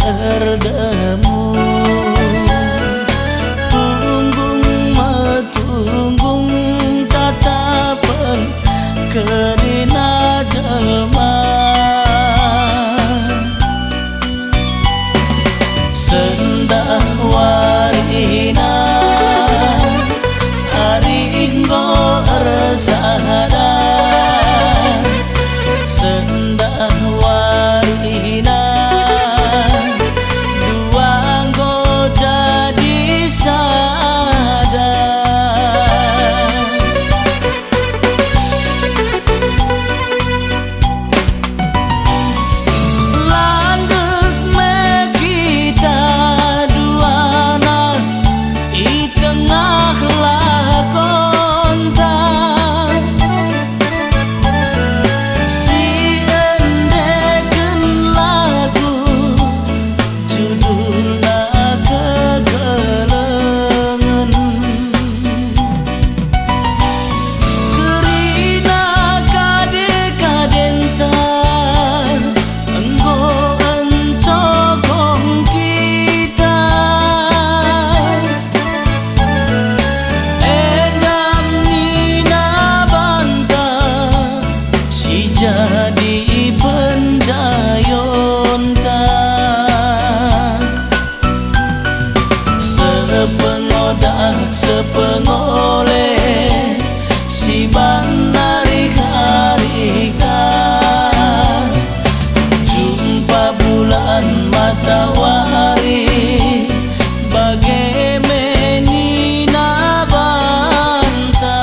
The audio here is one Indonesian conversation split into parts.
erdemu. Tunggung matunggung tatapan kerina jelma. Sendah warina aringgo resada. Sendah warina duanggo jadi sada. Landek me kita duana i tengah lakonta. Si endeken lagu judulna kegelengan. Kerina kade-kadenta enggo encokong kita. Endam nina banta si jadi penjayonta. Sepengodak sepengoleh si bandari harika. Jumpa bulan matahari bagaimana banta.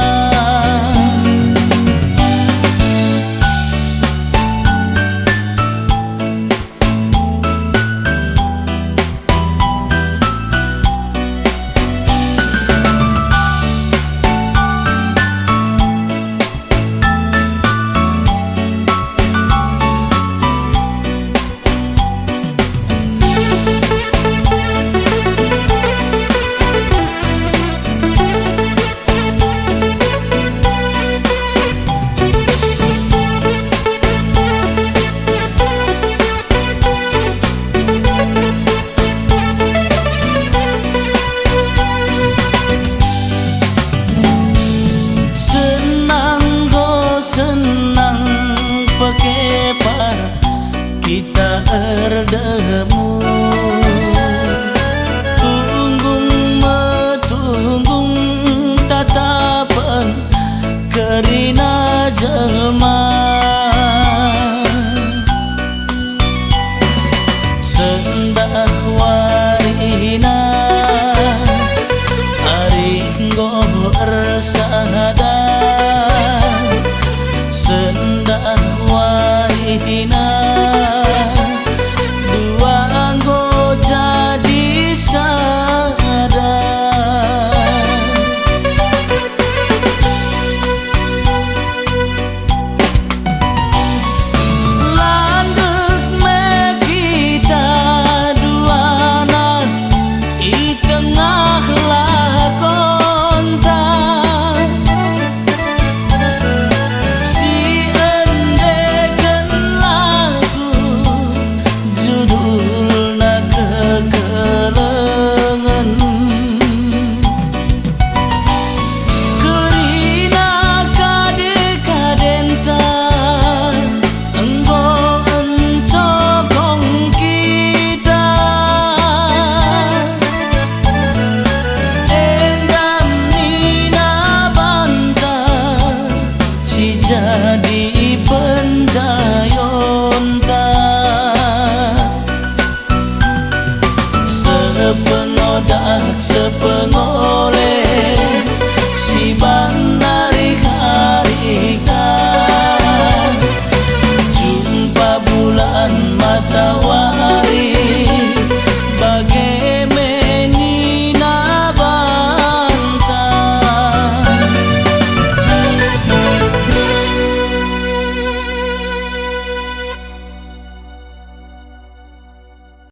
Senang pekepar kita erdemu. Tunggung metunggung tatapan kerina jelma. Sendah warina aringgo resada. Sendah warina duanggo jadi sada. Landek me kita duana i tengah lakonta. Si endeken lagu judulna kegelengan. Kerina kade-kadenta enggo encokong kita. Endam nina banta si jadi penjayonta.